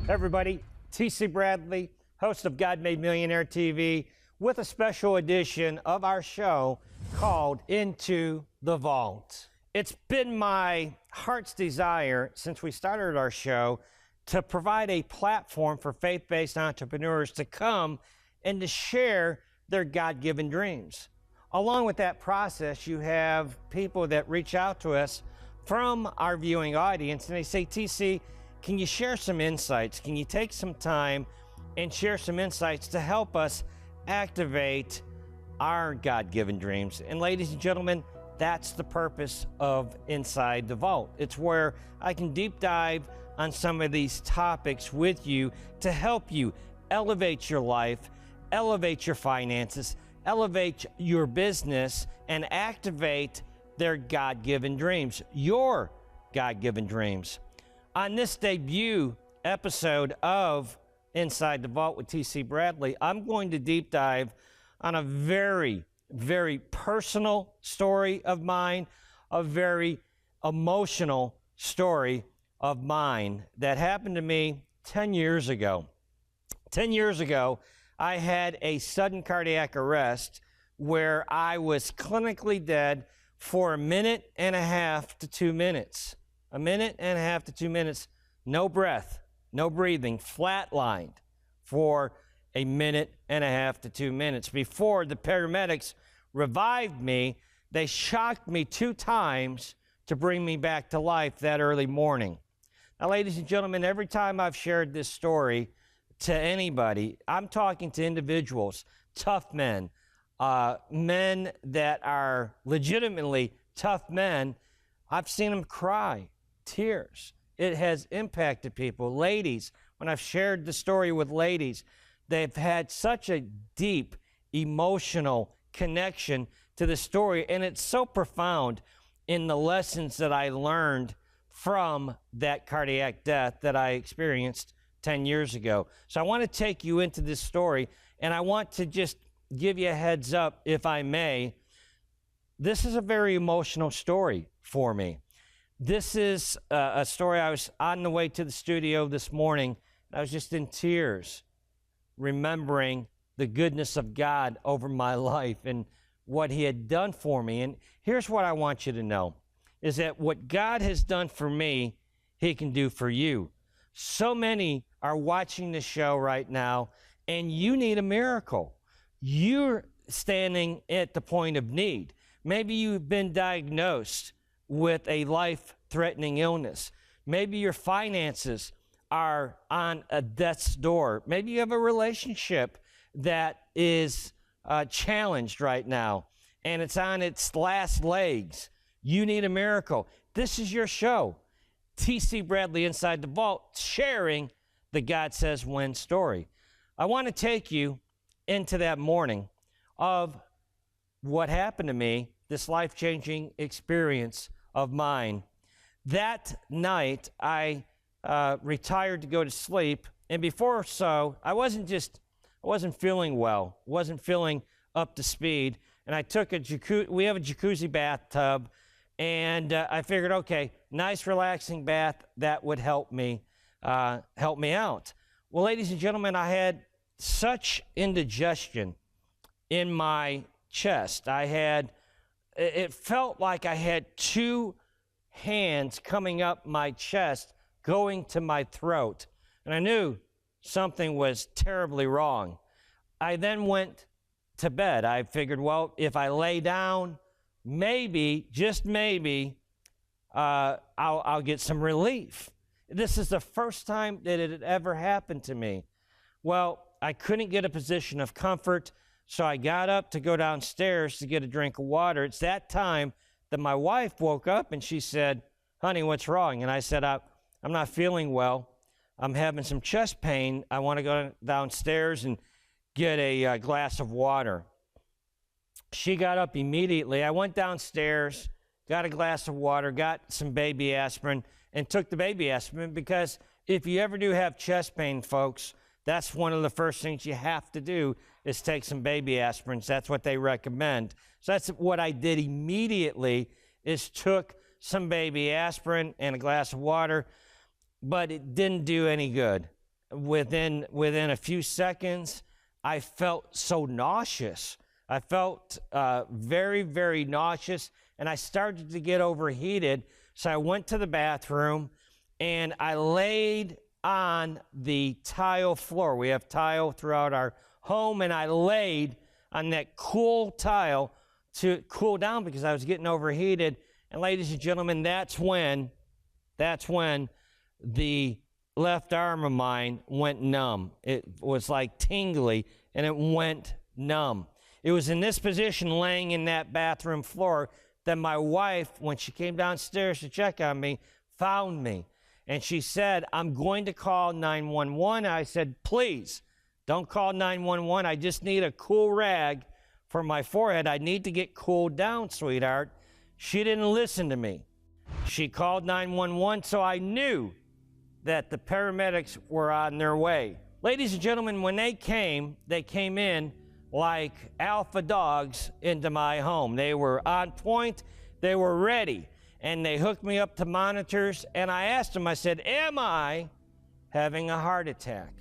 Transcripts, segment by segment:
Everybody, TC Bradley, host of Made Millionaire TV, with a special edition of our show called Into the Vault. It's been my heart's desire since we started our show to provide a platform for faith-based entrepreneurs to come and to share their God-given dreams. Along with that process, you have people that reach out to us from our viewing audience and they say, TC, can you share some insights? Can you take some time and share some insights to help us activate our God-given dreams? And ladies and gentlemen, that's the purpose of Inside the Vault. It's where I can deep dive on some of these topics with you to help you elevate your life, elevate your finances, elevate your business, and activate their God-given dreams, your God-given dreams. On this debut episode of Inside the Vault with TC Bradley, I'm going to deep dive on a very, very personal story of mine, a very emotional story of mine that happened to me 10 years ago. 10 years ago, I had a sudden cardiac arrest where I was clinically dead for a minute and a half to 2 minutes. A minute and a half to 2 minutes, no breath, no breathing, flatlined for a minute and a half to 2 minutes. Before the paramedics revived me, they shocked me 2 times to bring me back to life that early morning. Now, ladies and gentlemen, every time I've shared this story to anybody, I'm talking to individuals, tough men, men that are legitimately tough men. I've seen them cry, tears. It has impacted people. Ladies, when I've shared the story with ladies, they've had such a deep emotional connection to the story, and it's so profound in the lessons that I learned from that cardiac death that I experienced 10 years ago. So I want to take you into this story, and I want to just give you a heads up, if I may. This is a very emotional story for me. This is a story. I was on the way to the studio this morning, and I was just in tears, remembering the goodness of God over my life and what He had done for me. And here's what I want you to know, is that what God has done for me, He can do for you. So many are watching the show right now, and you need a miracle. You're standing at the point of need. Maybe you've been diagnosed with a life-threatening illness. Maybe your finances are on a death's door. Maybe you have a relationship that is challenged right now, and it's on its last legs. You need a miracle. This is your show, TC Bradley Inside the Vault, sharing the God Says When story. I want to take you into that morning of what happened to me, this life-changing experience of mine. That night, I retired to go to sleep, and before so, I wasn't feeling well, wasn't feeling up to speed, and I took a jacuzzi. We have a jacuzzi bathtub, and I figured, okay, nice relaxing bath, that would help me out. Well, ladies and gentlemen, I had such indigestion in my chest. It felt like I had 2 hands coming up my chest, going to my throat, and I knew something was terribly wrong. I then went to bed. I figured, well, if I lay down, maybe, just maybe, I'll get some relief. This is the first time that it had ever happened to me. Well, I couldn't get a position of comfort, so I got up to go downstairs to get a drink of water. It's that time that my wife woke up and she said, honey, what's wrong? And I said, I'm not feeling well. I'm having some chest pain. I want to go downstairs and get a glass of water. She got up immediately. I went downstairs, got a glass of water, got some baby aspirin, and took the baby aspirin, because if you ever do have chest pain, folks, that's one of the first things you have to do is take some baby aspirins. That's what they recommend. So that's what I did immediately, is took some baby aspirin and a glass of water, but it didn't do any good. within a few seconds, I felt so nauseous. I felt very, very nauseous, and I started to get overheated. So I went to the bathroom, and I laid on the tile floor. We have tile throughout our home, and I laid on that cool tile to cool down because I was getting overheated. And ladies and gentlemen, that's when the left arm of mine went numb. It was like tingly, and it went numb. It was in this position, laying in that bathroom floor, that my wife, when she came downstairs to check on me, found me. And she said, "I'm going to call 911. I said, "Please, don't call 911. I just need a cool rag for my forehead. I need to get cooled down, sweetheart." She didn't listen to me. She called 911, so I knew that the paramedics were on their way. Ladies and gentlemen, when they came in like alpha dogs into my home. They were on point, they were ready, and they hooked me up to monitors, and I asked them, I said, "Am I having a heart attack?"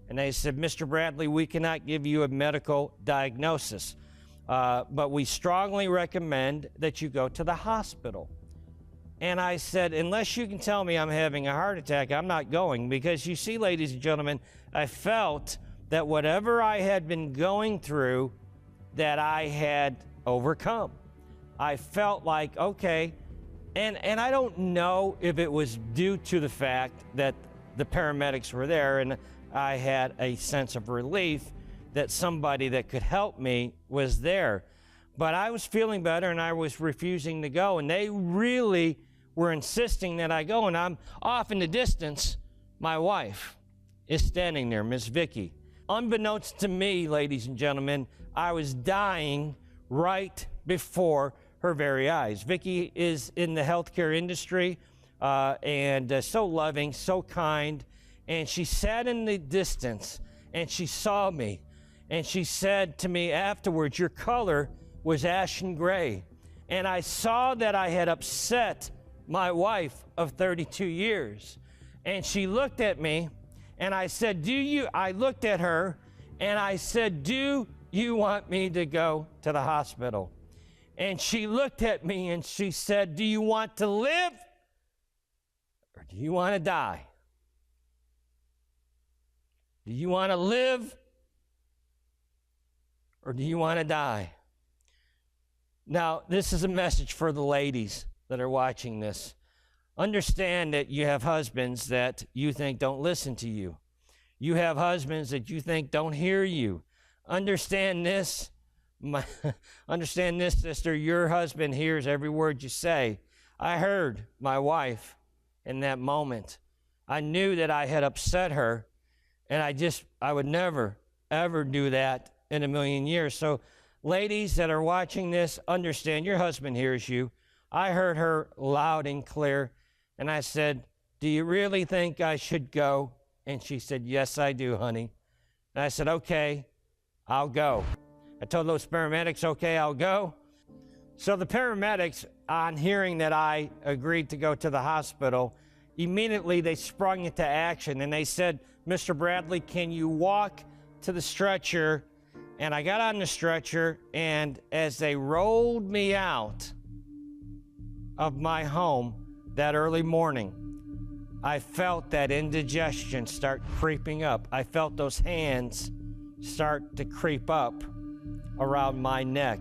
And they said, "Mr. Bradley, we cannot give you a medical diagnosis, but we strongly recommend that you go to the hospital." And I said, "Unless you can tell me I'm having a heart attack, I'm not going," because you see, ladies and gentlemen, I felt that whatever I had been going through, that I had overcome. I felt like, okay, and I don't know if it was due to the fact that the paramedics were there and I had a sense of relief that somebody that could help me was there. But I was feeling better and I was refusing to go, and they really were insisting that I go, and I'm off in the distance. My wife is standing there, Miss Vicky. Unbeknownst to me, ladies and gentlemen, I was dying right before her very eyes. Vicky is in the healthcare industry and so loving, so kind, and she sat in the distance and she saw me, and she said to me afterwards, "Your color was ashen gray." And I saw that I had upset my wife of 32 years. And she looked at me, and I said, I looked at her, and I said, "Do you want me to go to the hospital?" And she looked at me, and she said, "Do you want to live, or do you want to die? Do you want to live, or do you want to die?" Now, this is a message for the ladies that are watching this. Understand that you have husbands that you think don't listen to you. You have husbands that you think don't hear you. Understand this, understand this, sister. Your husband hears every word you say. I heard my wife in that moment. I knew that I had upset her, and I would never, ever do that in a million years. So, ladies that are watching this, understand your husband hears you. I heard her loud and clear, and I said, "Do you really think I should go?" And she said, "Yes, I do, honey." And I said, "Okay, I'll go." I told those paramedics, "Okay, I'll go." So the paramedics, on hearing that I agreed to go to the hospital, immediately they sprung into action, and they said, "Mr. Bradley, can you walk to the stretcher?" And I got on the stretcher, and as they rolled me out of my home that early morning, I felt that indigestion start creeping up. I felt those hands start to creep up around my neck.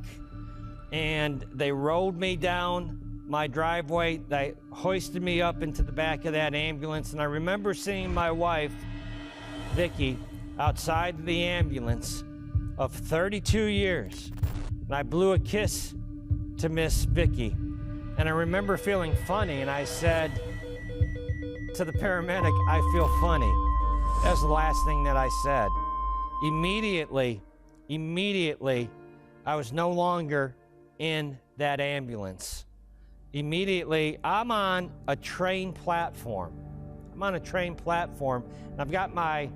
And they rolled me down my driveway. They hoisted me up into the back of that ambulance. And I remember seeing my wife, Vicky, outside the ambulance of 32 years. And I blew a kiss to Miss Vicky. And I remember feeling funny, and I said to the paramedic, "I feel funny." That was the last thing that I said. Immediately, I was no longer in that ambulance. Immediately, I'm on a train platform. And I've got my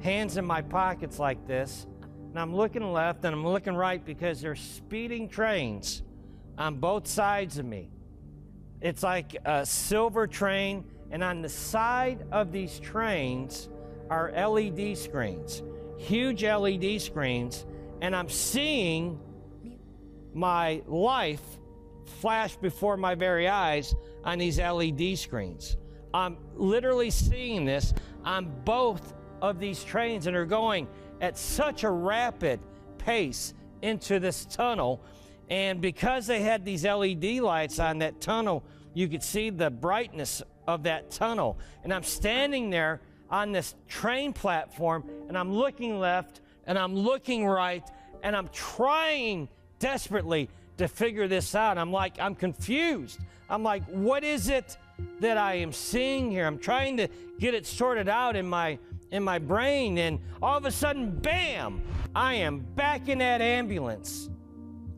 hands in my pockets like this, and I'm looking left and I'm looking right because there's speeding trains on both sides of me. It's like a silver train, and on the side of these trains are LED screens, huge LED screens, and I'm seeing my life flash before my very eyes on these LED screens. I'm literally seeing this on both of these trains, and they're going at such a rapid pace into this tunnel. And because they had these LED lights on that tunnel, you could see the brightness of that tunnel. And I'm standing there on this train platform, and I'm looking left and I'm looking right, and I'm trying desperately to figure this out. I'm confused. I'm like, what is it that I am seeing here? I'm trying to get it sorted out in my brain, and all of a sudden, bam, I am back in that ambulance.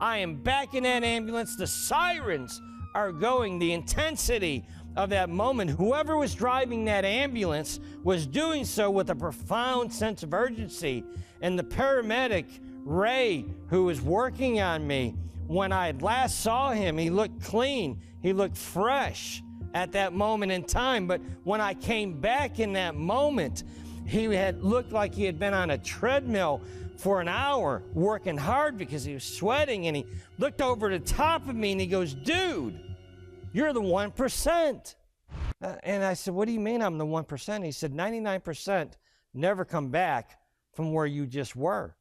I am back in that ambulance. The sirens are going. The intensity of that moment, whoever was driving that ambulance was doing so with a profound sense of urgency. And the paramedic, Ray, who was working on me, when I last saw him, he looked clean. He looked fresh at that moment in time. But when I came back in that moment, he had looked like he had been on a treadmill for an hour working hard because he was sweating, and he looked over the top of me and he goes, "Dude, you're the 1%. And I said, "What do you mean I'm the 1%? He said, 99% never come back from where you just were.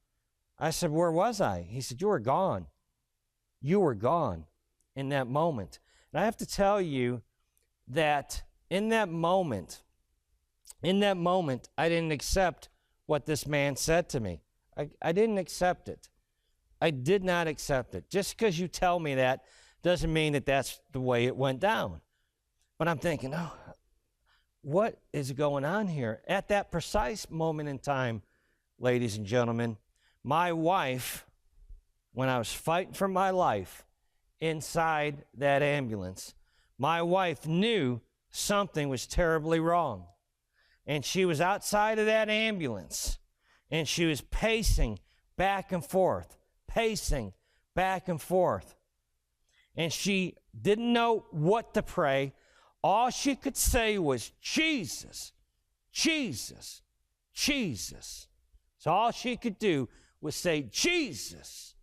I said, "Where was I?" He said, "You were gone. You were gone in that moment." And I have to tell you that in that moment, I didn't accept what this man said to me. I didn't accept it. I did not accept it. Just because you tell me that doesn't mean that that's the way it went down. But I'm thinking, oh, what is going on here? At that precise moment in time, ladies and gentlemen, my wife, when I was fighting for my life inside that ambulance, my wife knew something was terribly wrong. And she was outside of that ambulance, and she was pacing back and forth, pacing back and forth. And she didn't know what to pray. All she could say was, "Jesus, Jesus, Jesus." So all she could do was say, "Jesus."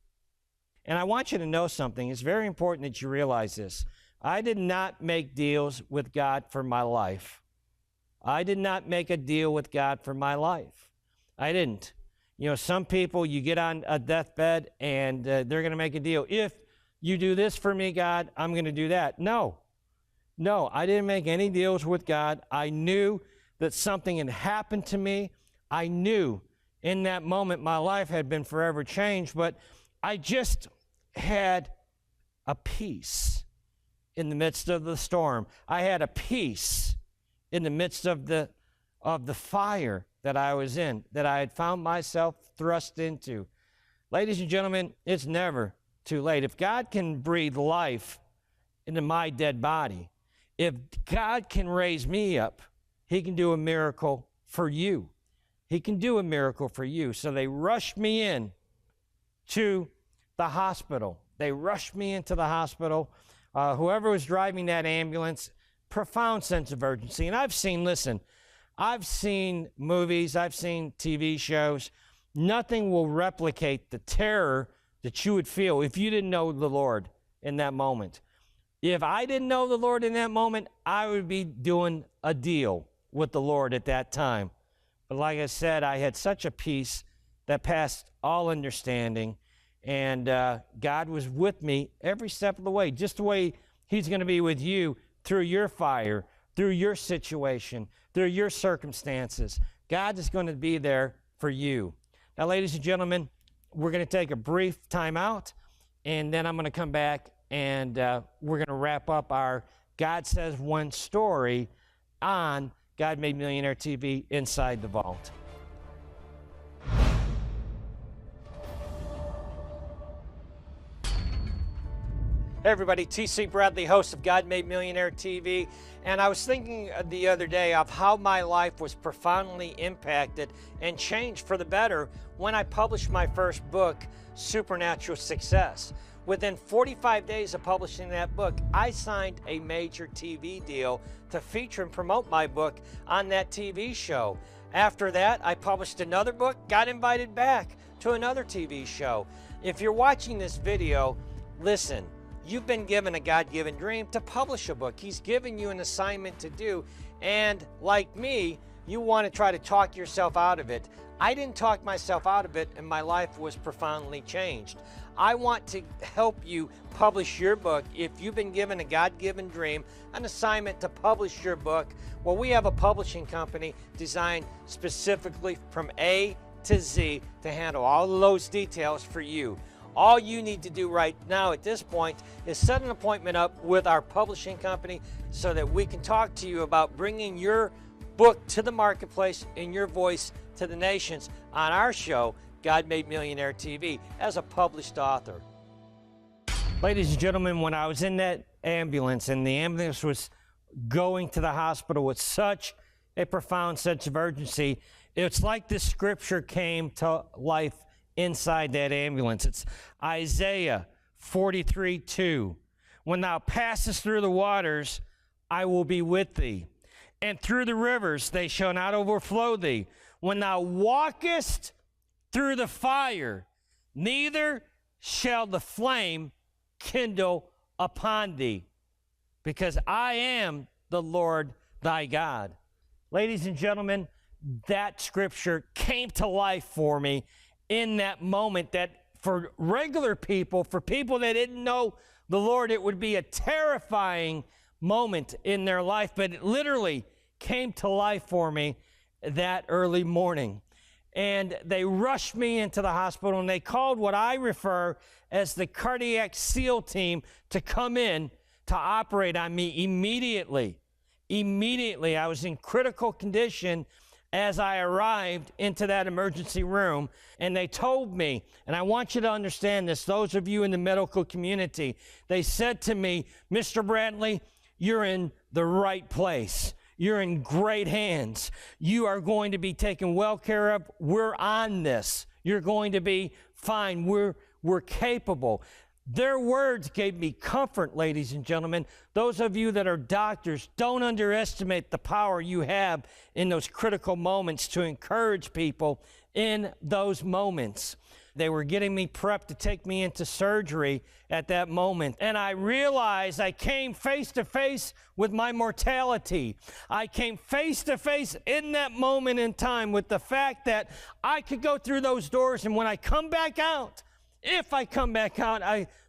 And I want you to know something. It's very important that you realize this. I did not make deals with God for my life. I did not make a deal with God for my life. I didn't. You know, some people, you get on a deathbed and they're going to make a deal. If you do this for me, God, I'm going to do that. No, I didn't make any deals with God. I knew that something had happened to me. I knew in that moment my life had been forever changed, but I just had a peace in the midst of the storm. I had a peace in the midst of the fire that I was in, that I had found myself thrust into. Ladies and gentlemen, it's never too late. If God can breathe life into my dead body, if God can raise me up, he can do a miracle for you. He can do a miracle for you. So they rushed me in to the hospital. They rushed me into the hospital. Whoever was driving that ambulance, profound sense of urgency. And I've seen movies, I've seen TV shows. Nothing will replicate the terror that you would feel if you didn't know the Lord in that moment. If I didn't know the Lord in that moment, I would be doing a deal with the Lord at that time. But like I said, I had such a peace that passed all understanding. And God was with me every step of the way, just the way he's going to be with you through your fire, through your situation, through your circumstances. God is going to be there for you. Now, ladies and gentlemen, we're going to take a brief time out, and then I'm going to come back and we're going to wrap up our God Says One story on God Made Millionaire TV Inside the Vault. Hey everybody, T.C. Bradley, host of God Made Millionaire TV, and I was thinking the other day of how my life was profoundly impacted and changed for the better when I published my first book, Supernatural Success. Within 45 days of publishing that book, I signed a major TV deal to feature and promote my book on that TV show. After that, I published another book, got invited back to another TV show. If you're watching this video, listen, you've been given a God-given dream to publish a book. He's given you an assignment to do, and like me, you want to try to talk yourself out of it. I didn't talk myself out of it, and my life was profoundly changed. I want to help you publish your book. If you've been given a God-given dream, an assignment to publish your book, well, we have a publishing company designed specifically from A to Z to handle all of those details for you. All you need to do right now at this point is set an appointment up with our publishing company so that we can talk to you about bringing your book to the marketplace and your voice to the nations on our show, God Made Millionaire TV, as a published author. Ladies and gentlemen, when I was in that ambulance and the ambulance was going to the hospital with such a profound sense of urgency, it's like this scripture came to life inside that ambulance. It's Isaiah 43:2. When thou passest through the waters, I will be with thee, and through the rivers they shall not overflow thee. When thou walkest through the fire, neither shall the flame kindle upon thee, because I am the Lord thy God. Ladies and gentlemen, that scripture came to life for me in that moment, that for regular people, for people that didn't know the Lord, it would be a terrifying moment in their life, but it literally came to life for me that early morning. And they rushed me into the hospital, and they called what I refer as the cardiac SEAL team to come in to operate on me immediately. Immediately, I was in critical condition as I arrived into that emergency room, and they told me, and I want you to understand this, those of you in the medical community, they said to me, Mr. Bradley, you're in the right place. You're in great hands. You are going to be taken well care of. We're on this. You're going to be fine. We're capable. Their words gave me comfort, ladies and gentlemen. Those of you that are doctors, don't underestimate the power you have in those critical moments to encourage people in those moments. They were getting me prepped to take me into surgery at that moment. And I realized I came face to face with my mortality. I came face to face in that moment in time with the fact that I could go through those doors, and when I come back out, if I come back out,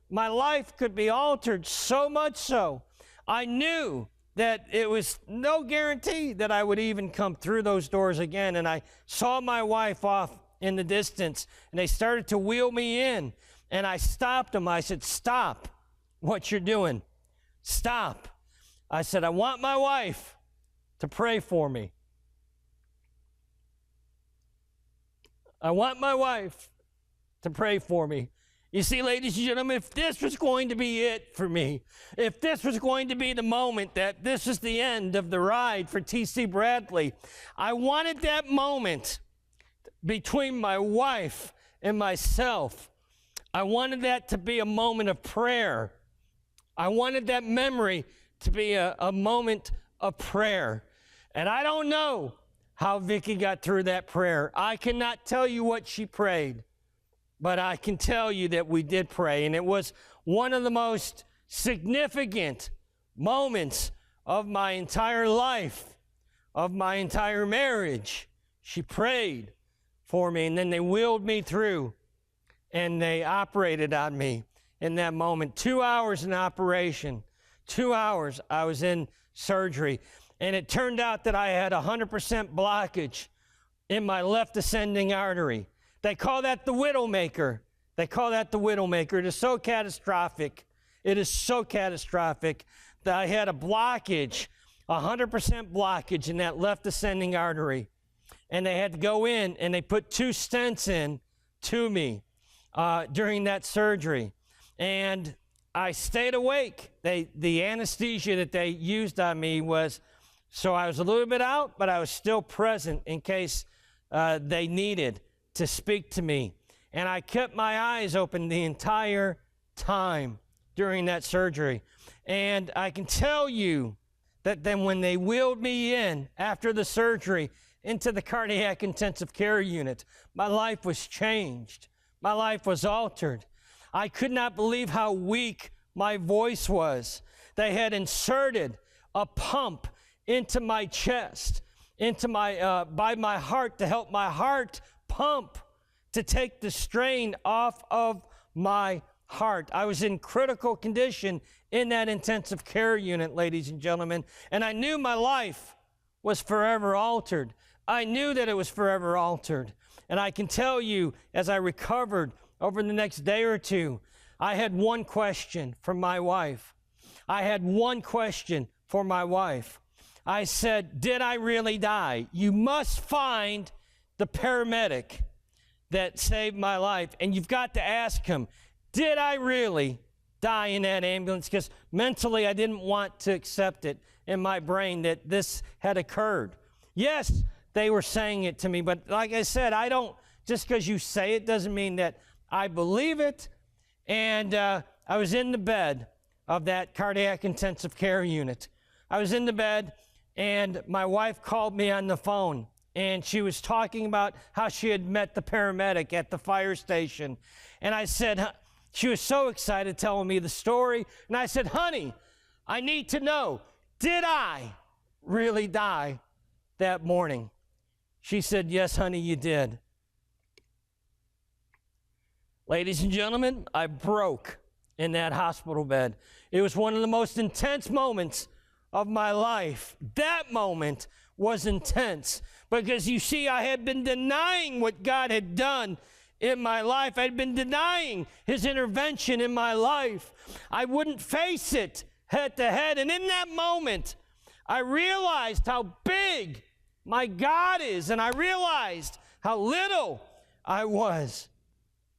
my life could be altered so much so. I knew that it was no guarantee that I would even come through those doors again. And I saw my wife off in the distance, and they started to wheel me in. And I stopped them. I said, stop what you're doing. Stop. I said, I want my wife to pray for me. I want my wife to pray for me. You see, ladies and gentlemen, if this was going to be it for me, if this was going to be the moment that this is the end of the ride for T.C. Bradley, I wanted that moment between my wife and myself. I wanted that to be a moment of prayer. I wanted that memory to be a moment of prayer. And I don't know how Vicki got through that prayer. I cannot tell you what she prayed, but I can tell you that we did pray, and it was one of the most significant moments of my entire life, of my entire marriage. She prayed for me, and then they wheeled me through, and they operated on me in that moment. 2 hours in operation, 2 hours I was in surgery, and it turned out that I had 100% blockage in my left ascending artery. They call that the widowmaker. They call that the widowmaker. It is so catastrophic. It is so catastrophic that I had a blockage, 100% blockage in that left ascending artery. And they had to go in, and they put 2 stents in to me during that surgery. And I stayed awake. The anesthesia that they used on me was, so I was a little bit out, but I was still present in case they needed to speak to me. And I kept my eyes open the entire time during that surgery. And I can tell you that then when they wheeled me in after the surgery into the cardiac intensive care unit, my life was changed. My life was altered. I could not believe how weak my voice was. They had inserted a pump into my chest, into my by my heart, to help my heart pump, to take the strain off of my heart. I was in critical condition in that intensive care unit, ladies and gentlemen, and I knew my life was forever altered. I knew that it was forever altered. And I can tell you, as I recovered over the next day or two, I had one question from my wife. I had one question for my wife. I said, did I really die? You must find the paramedic that saved my life, and you've got to ask him, did I really die in that ambulance? Because mentally I didn't want to accept it in my brain that this had occurred. Yes, they were saying it to me, but like I said, I don't, just because you say it doesn't mean that I believe it. And I was in the bed of that cardiac intensive care unit. I was in the bed, and my wife called me on the phone, and she was talking about how she had met the paramedic at the fire station. And I said, she was so excited telling me the story, and I said, honey, I need to know, did I really die that morning? She said, yes, honey, you did. Ladies and gentlemen, I broke in that hospital bed. It was one of the most intense moments of my life. That moment was intense because, you see, I had been denying what God had done in my life. I'd been denying his intervention in my life. I wouldn't face it head to head. And in that moment, I realized how big my God is, and I realized how little I was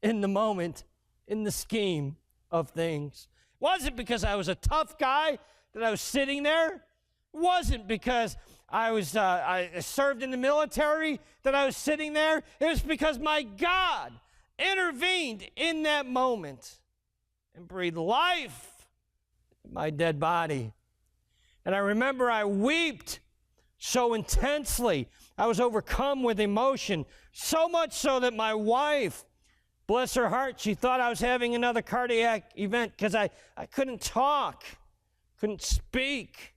in the moment, in the scheme of things. It wasn't because I was a tough guy that I was sitting there. It wasn't because I served in the military that I was sitting there. It was because my God intervened in that moment and breathed life in my dead body. And I remember I wept so intensely. I was overcome with emotion, so much so that my wife, bless her heart, she thought I was having another cardiac event because I couldn't talk, couldn't speak.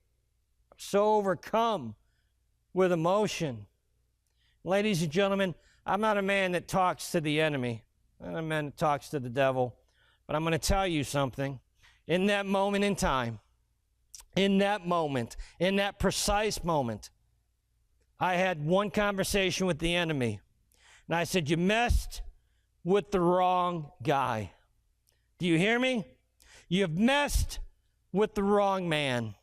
I was so overcome with emotion. Ladies and gentlemen, I'm not a man that talks to the enemy. I'm not a man that talks to the devil. But I'm going to tell you something. In that moment in time, in that moment, in that precise moment, I had one conversation with the enemy. And I said, you messed with the wrong guy. Do you hear me? You've messed with the wrong man.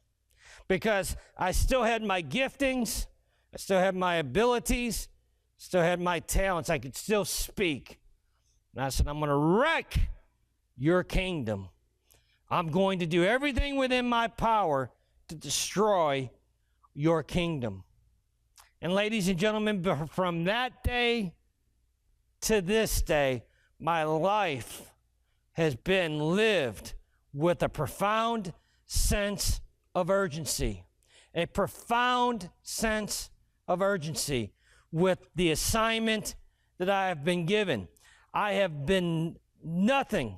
Because I still had my giftings, I still had my abilities, still had my talents. I could still speak. And I said, I'm going to wreck your kingdom. I'm going to do everything within my power to destroy your kingdom. And ladies and gentlemen, from that day to this day, my life has been lived with a profound sense of urgency. A profound sense of urgency with the assignment that I have been given. I have been nothing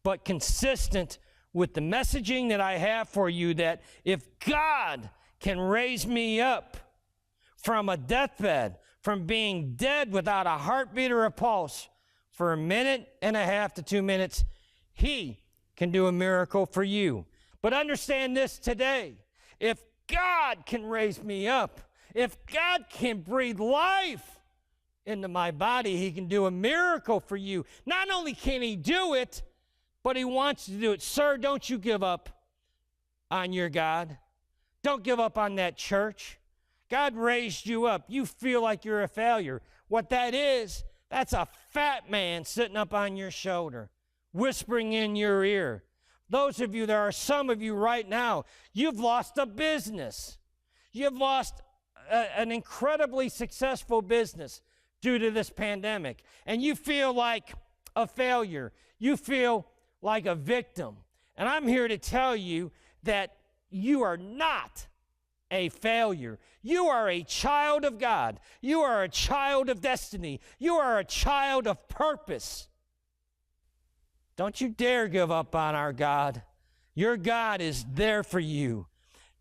but consistent with the messaging that I have for you, that if God can raise me up from a deathbed, from being dead without a heartbeat or a pulse for a minute and a half to 2 minutes, he can do a miracle for you. But understand this today. If God can raise me up, if God can breathe life into my body, he can do a miracle for you. Not only can he do it, but he wants to do it. Sir, don't you give up on your God. Don't give up on that church. God raised you up. You feel like you're a failure. What that is, that's a fat man sitting up on your shoulder, whispering in your ear. Those of you, there are some of you right now, you've lost a business. You've lost an incredibly successful business due to this pandemic. And you feel like a failure. You feel like a victim. And I'm here to tell you that you are not a failure. You are a child of God. You are a child of destiny. You are a child of purpose. Don't you dare give up on our God. Your God is there for you.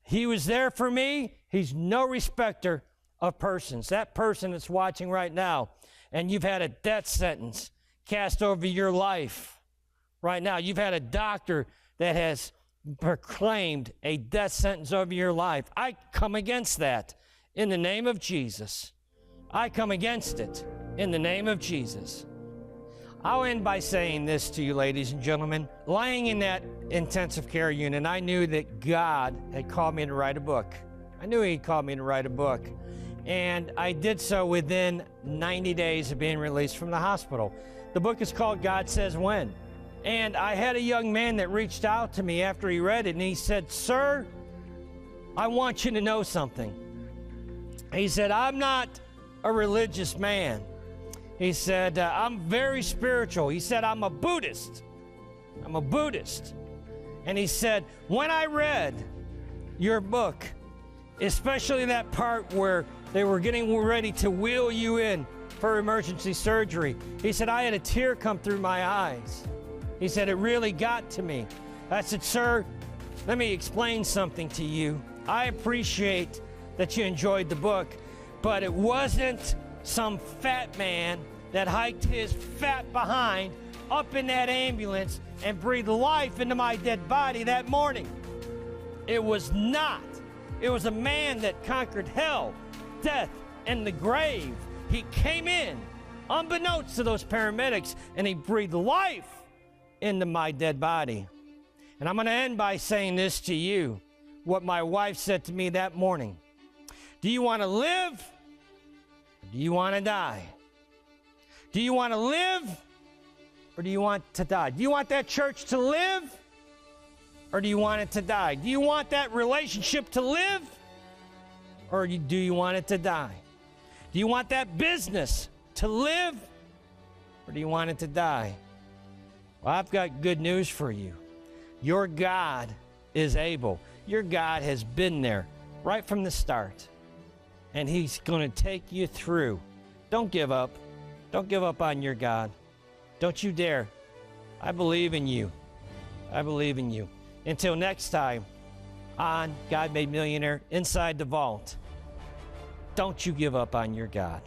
He was there for me. He's no respecter of persons. That person that's watching right now, and you've had a death sentence cast over your life right now. You've had a doctor that has proclaimed a death sentence over your life. I come against that in the name of Jesus. I come against it in the name of Jesus. I'll end by saying this to you, ladies and gentlemen. Lying in that intensive care unit, I knew that God had called me to write a book. I knew He'd called me to write a book. And I did so within 90 days of being released from the hospital. The book is called God Says When. And I had a young man that reached out to me after he read it, and he said, "Sir, I want you to know something." He said, "I'm not a religious man." He said, "I'm very spiritual." He said, "I'm a Buddhist. I'm a Buddhist." And he said, "When I read your book, especially that part where they were getting ready to wheel you in for emergency surgery," he said, "I had a tear come through my eyes." He said, "It really got to me." I said, "Sir, let me explain something to you. I appreciate that you enjoyed the book, but it wasn't some fat man that hiked his fat behind up in that ambulance and breathed life into my dead body that morning. It was not. It was a man that conquered hell, death, and the grave. He came in, unbeknownst to those paramedics, and he breathed life into my dead body." And I'm going to end by saying this to you, what my wife said to me that morning. Do you want to live, or do you want to die? Do you want to live, or do you want to die? Do you want that church to live, or do you want it to die? Do you want that relationship to live, or do you want it to die? Do you want that business to live, or do you want it to die? Well, I've got good news for you. Your God is able. Your God has been there right from the start, and He's going to take you through. Don't give up. Don't give up on your God. Don't you dare. I believe in you. I believe in you. Until next time on God Made Millionaire Inside the Vault, don't you give up on your God.